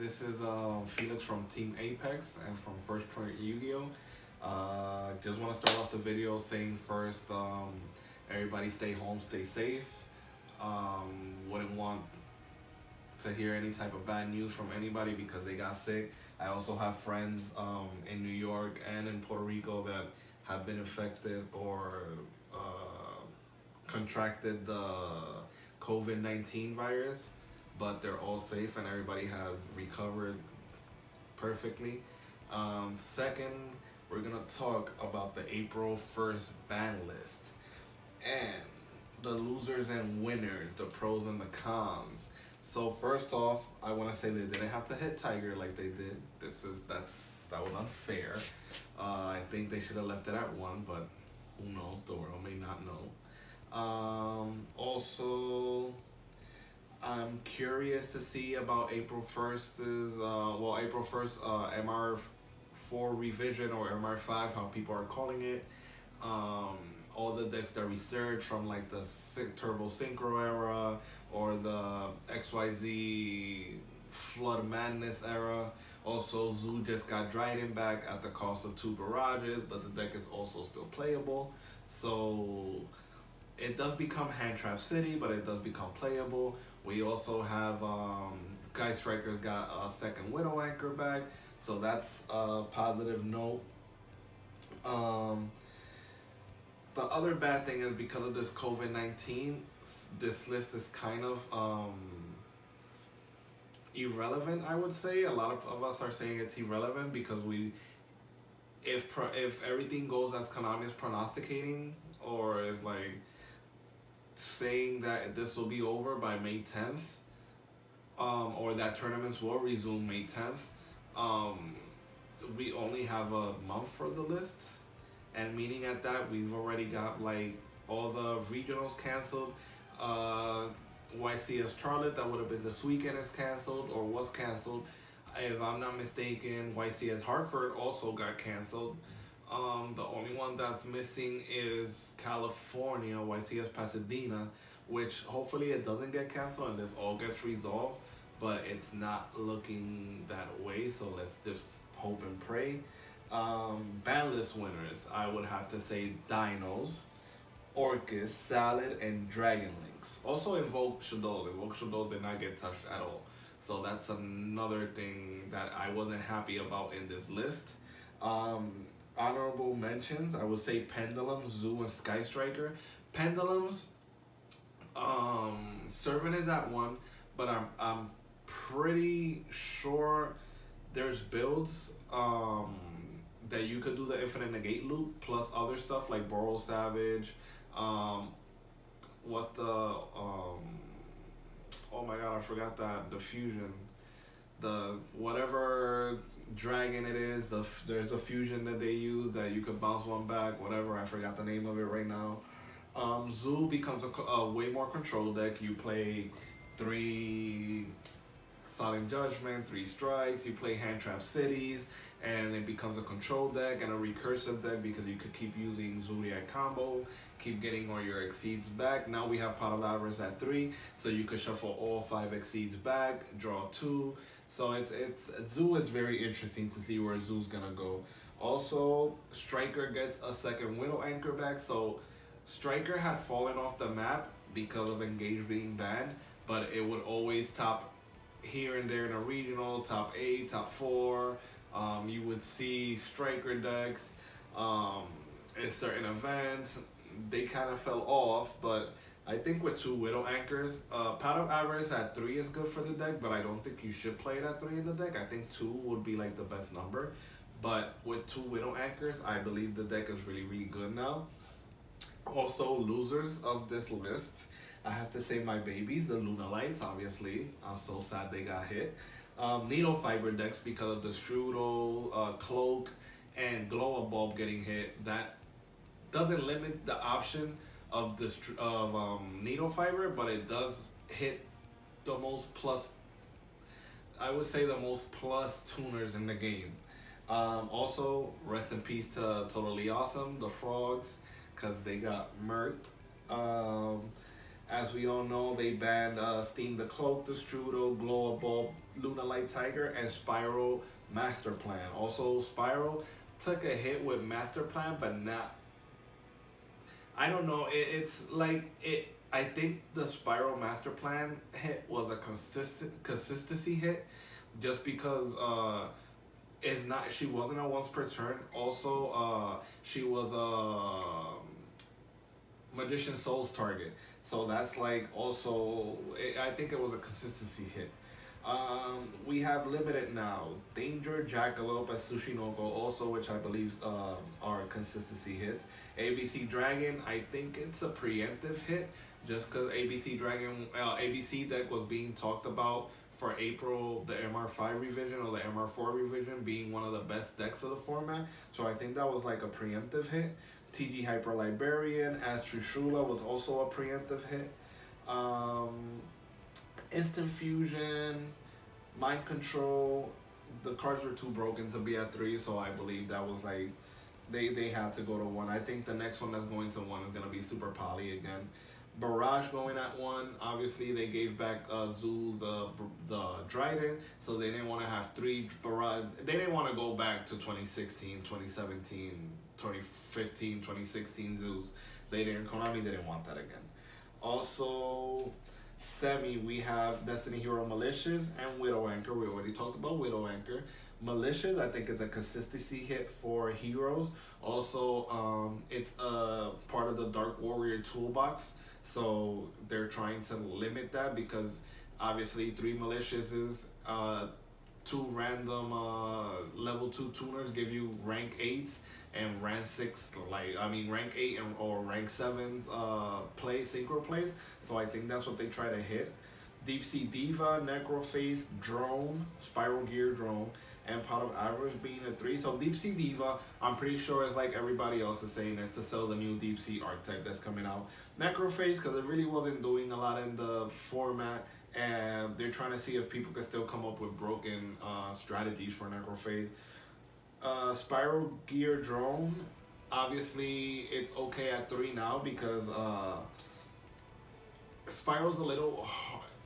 This is Felix from Team Apex and from First Print Yu-Gi-Oh. Just want to start off the video saying first, everybody stay home, stay safe. Wouldn't want to hear any type of bad news from anybody because they got sick. I also have friends in New York and in Puerto Rico that have been infected or contracted the COVID-19 virus, but they're all safe and everybody has recovered perfectly. Second, we're gonna talk about the April 1st ban list and the losers and winners, the pros and the cons. So first off, I want to say they didn't have to hit Tiger like they did. That was unfair. I think they should have left it at 1, but who knows? The world may not know. Also, I'm curious to see about April 1st's, April 1st MR4 revision or MR5, how people are calling it. All the decks that research from like the Turbo Synchro era or the XYZ Flood Madness era. Also, Zoo just got Dryden back at the cost of 2 garages, but the deck is also still playable. So it does become Hand Trap City, but it does become playable. We also have Guy Striker's got a second Widow Anchor back, so that's a positive note. The other bad thing is because of this COVID-19, this list is kind of irrelevant, I would say. A lot of us are saying it's irrelevant because if everything goes as Konami is prognosticating or is like saying that this will be over by May 10th, or that tournaments will resume May 10th, we only have a month for the list. And meaning at that, we've already got like all the regionals canceled. YCS Charlotte, that would have been this weekend, is canceled or was canceled. If I'm not mistaken, YCS Hartford also got canceled. The only one that's missing is California, YCS Pasadena, which hopefully it doesn't get canceled and this all gets resolved, but it's not looking that way, so let's just hope and pray. Ban list winners, I would have to say Dinos, Orcus, Salad, and Dragon Links. Also Invoke Shadow. Invoke Shadow did not get touched at all. So that's another thing that I wasn't happy about in this list. Honorable mentions, I would say Pendulum, Zoo, and Sky Striker. Pendulums, Servant is at 1, but I'm pretty sure there's builds that you could do the Infinite Negate loop plus other stuff like Boral Savage. What's the oh my god, I forgot that, the fusion, the whatever dragon it is, there's a fusion that they use that you could bounce one back, whatever, I forgot the name of it right now. Zoo becomes a way more control deck. You play 3 Silent Judgment, 3 strikes, you play Hand Trap Cities, and it becomes a control deck and a recursive deck because you could keep using Zodiac combo, keep getting all your Exceeds back. Now we have Palavras at 3, so you could shuffle all 5 Exceeds back, draw 2. So it's Zoo is very interesting to see where Zoo's gonna go. Also, Striker gets a second Widow Anchor back, so Striker had fallen off the map because of Engage being banned, but it would always top here and there in a regional, top 8, top 4. You would see Striker decks in certain events. They kind of fell off, but I think with 2 Widow Anchors, Pad of Avarice at 3 is good for the deck, but I don't think you should play it at 3 in the deck. I think 2 would be like the best number, but with 2 Widow Anchors, I believe the deck is really, really good now. Also, losers of this list, I have to say my babies, the Luna Lights, obviously. I'm so sad they got hit. Needle Fiber decks because of the Strudel, Cloak, and Glow Up Bulb getting hit. That doesn't limit the option of the Needle Fiber, but it does hit the most plus, I would say the most plus tuners in the game. Also, rest in peace to Totally Awesome, the Frogs, because they got murked. As we all know, they banned Steam the Cloak, the Strudel, Glow Up Bulb, Luna Light Tiger, and Spiral Master Plan. Also, Spiral took a hit with Master Plan, but not. I don't know. It's like it. I think the Spiral Master Plan hit was a consistency hit, just because it's not. She wasn't a once per turn. Also, she was a Magician Souls target. So that's like also, I think it was a consistency hit. We have limited now. Danger, Jackalope, and Sushinoko also, which I believe are consistency hits. ABC Dragon, I think it's a preemptive hit, just because ABC Dragon, ABC deck was being talked about for April, the MR5 revision or the MR4 revision being one of the best decks of the format. So I think that was like a preemptive hit. TG Hyper Librarian, Astrishula was also a preemptive hit. Instant Fusion, Mind Control. The cards were too broken to be at 3, so I believe that was like they had to go to 1. I think the next one that's going to 1 is gonna be Super Poly again. Barrage going at 1. Obviously, they gave back Zul the Dryden, so they didn't want to have 3 Barrage. They didn't want to go back to 2016, 2017, 2015, 2016 Zeus. They didn't. Konami didn't want that again. Also, semi, we have Destiny Hero Malicious and Widow Anchor. We already talked about Widow Anchor. Malicious, I think, is a consistency hit for heroes. Also, it's a part of the Dark Warrior toolbox, so they're trying to limit that because obviously 3 Malicious is 2 random level 2 tuners give you rank 8s and rank 6, rank 8 or rank 7s play synchro plays. So I think that's what they try to hit. Deep Sea Diva, Necroface, Drone, Spiral Gear Drone, and Pot of Avarice being a 3. So Deep Sea Diva, I'm pretty sure is like everybody else is saying, is to sell the new Deep Sea archetype that's coming out. Necroface, because it really wasn't doing a lot in the format, and they're trying to see if people can still come up with broken strategies for Necrophase. Spiral Gear Drone, obviously it's okay at 3 now because Spiral's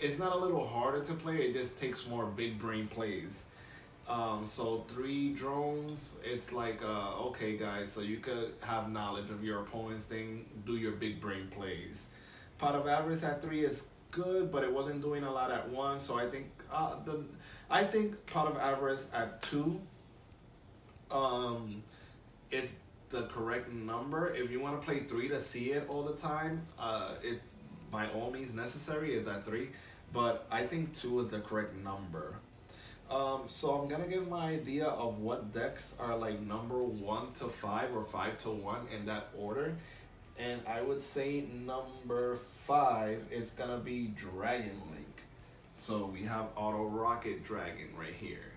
it's not a little harder to play, it just takes more big brain plays. So 3 drones, it's like, okay guys, so you could have knowledge of your opponent's thing, do your big brain plays. Pot of Avarice at 3 is good, but it wasn't doing a lot at 1, so I think Pot of Avarice at 2 is the correct number. If you want to play 3 to see it all the time, it by all means necessary is at 3, but I think 2 is the correct number. So I'm gonna give my idea of what decks are like number 1 to 5 or 5 to 1 in that order. And I would say number 5 is gonna be Dragon Link. So we have Auto Rocket Dragon right here.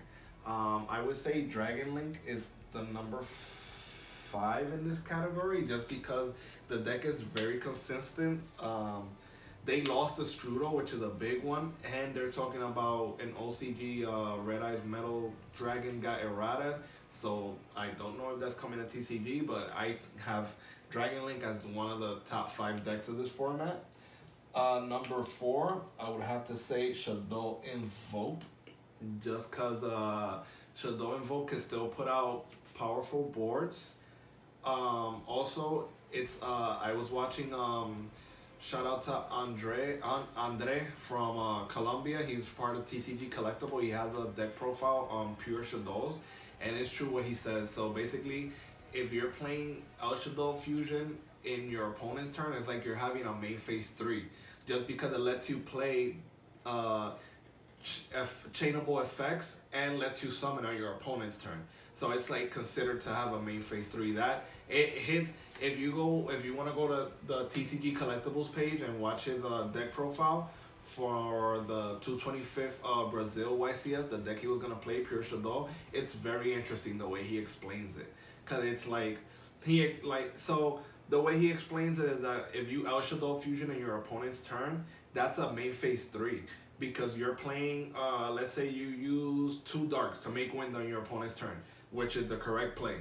I would say Dragon Link is the number 5 in this category just because the deck is very consistent. They lost the Strudel, which is a big one, and they're talking about an OCG Red Eyes Metal Dragon got errata. So I don't know if that's coming to TCG, but I have Dragon Link as one of the top 5 decks of this format. Number 4, I would have to say Shadow Invoke, just because Shadow Invoke can still put out powerful boards. Also, it's I was watching. Shout out to Andre from Colombia. He's part of TCG Collectible. He has a deck profile on Pure Shadows, and it's true what he says. So basically, if you're playing El Shadow Fusion in your opponent's turn, it's like you're having a main phase 3, just because it lets you play chainable effects and lets you summon on your opponent's turn. So it's like considered to have a main phase 3. If you want to go to the TCG Collectibles page and watch his deck profile for the 225th Brazil YCS, the deck he was gonna play, Pure Shadow, it's very interesting the way he explains it, cause it's like so the way he explains it is that if you El Shadow Fusion in your opponent's turn, that's a main phase 3. Because you're playing, let's say you use 2 darks to make wind on your opponent's turn, which is the correct play.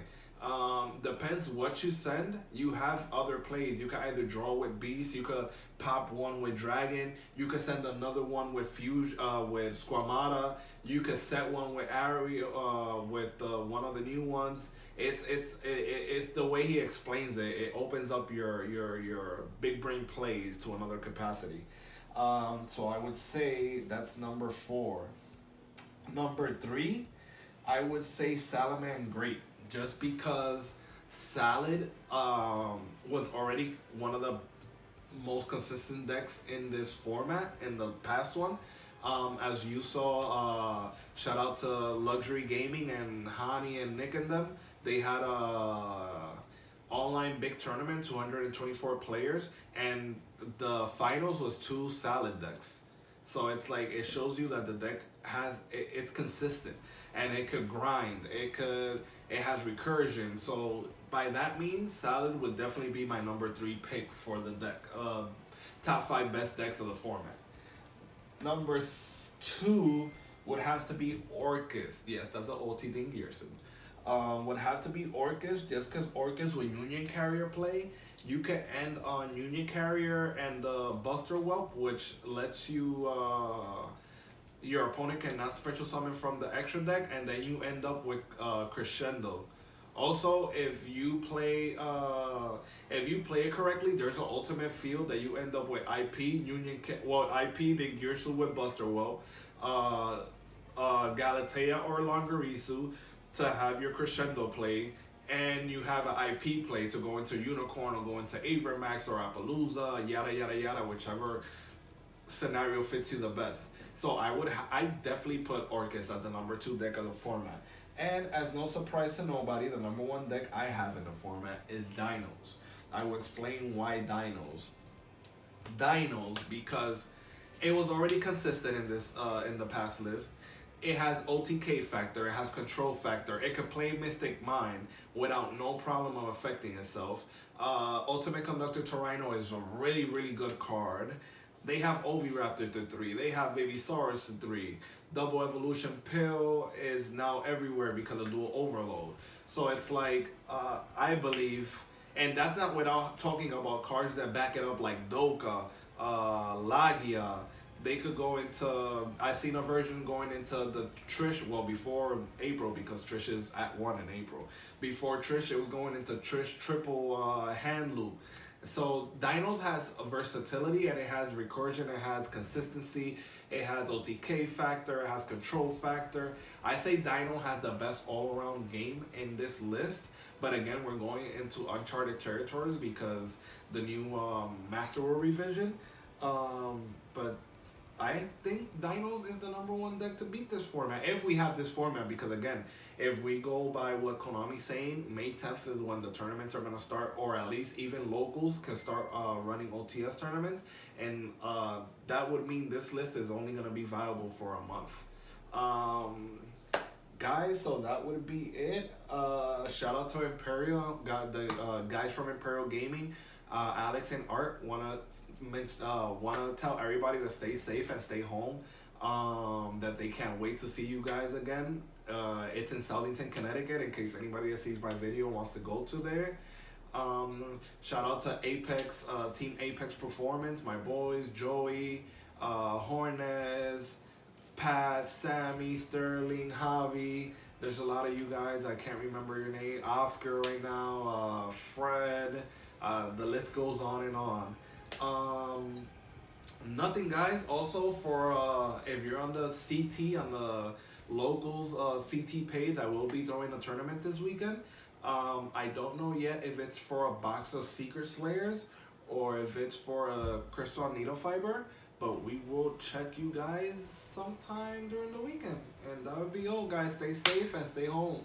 Depends what you send. You have other plays. You can either draw with beast. You could pop one with dragon. You could send another one with fusion, with squamata. You could set one with Ari, with one of the new ones. It's the way he explains it. It opens up your big brain plays to another capacity. So I would say that's number four. Number three, I would say Salaman Great, just because Salad was already one of the most consistent decks in this format in the past one. As you saw, shout out to Luxury Gaming and Hani and Nick and them. They had a online big tournament, 224 players, and the finals was two Salad decks. So it's like it shows you that the deck it's consistent and it could grind. It has recursion. So by that means, Salad would definitely be my number three pick for the deck. Top five best decks of the format. Number two would have to be Orcus. Yes, that's an OT thing here soon. Would have to be Orcus, just because Orcus with Union Carrier play, you can end on Union Carrier and Buster Whelp, which lets you your opponent cannot special summon from the extra deck, and then you end up with Crescendo. Also, if you play it correctly, there's an ultimate field that you end up with IP IP then Gyursu with Buster Whelp, Galatea or Longarisu to have your Crescendo play, and you have an IP play to go into Unicorn or go into Avermax or Appaloosa, yada yada yada, whichever scenario fits you the best. So I definitely put Orcus as the number two deck of the format. And as no surprise to nobody, the number one deck I have in the format is Dinos. I will explain why Dinos. Dinos because it was already consistent in this in the past list. It has OTK factor, it has control factor, it could play Mystic Mind without no problem of affecting itself. Ultimate Conductor Torino is a really, really good card. They have Oviraptor to 3, they have Babysaurus to 3. Double Evolution Pill is now everywhere because of dual overload. So it's like, I believe, and that's not without talking about cards that back it up like Doka, Lagia. They could go into, I seen a version going into the Trish, well before April because Trish is at 1 in April. Before Trish, it was going into Trish triple hand loop. So Dinos has a versatility and it has recursion, it has consistency, it has OTK factor, it has control factor. I say Dino has the best all-around game in this list, but again, we're going into uncharted territories because the new Master War revision. But I think Dinos is the number one deck to beat this format, if we have this format, because again, if we go by what Konami's saying, May 10th is when the tournaments are going to start, or at least even locals can start running OTS tournaments, and that would mean this list is only going to be viable for a month. Guys, so that would be it. Shout out to Imperial, the guys from Imperial Gaming. Alex and Art wanna tell everybody to stay safe and stay home. That they can't wait to see you guys again. It's in Southington, Connecticut. In case anybody that sees my video wants to go to there. Shout out to Apex, Team Apex Performance, my boys Joey, Hornez, Pat, Sammy, Sterling, Javi. There's a lot of you guys. I can't remember your name. Oscar right now. Fred. The list goes on and on. Nothing, guys. Also, for if you're on the CT, on the locals CT page, I will be throwing a tournament this weekend. I don't know yet if it's for a box of Secret Slayers or if it's for a Crystal Needle Fiber, but we will check you guys sometime during the weekend. And that would be all, guys. Stay safe and stay home.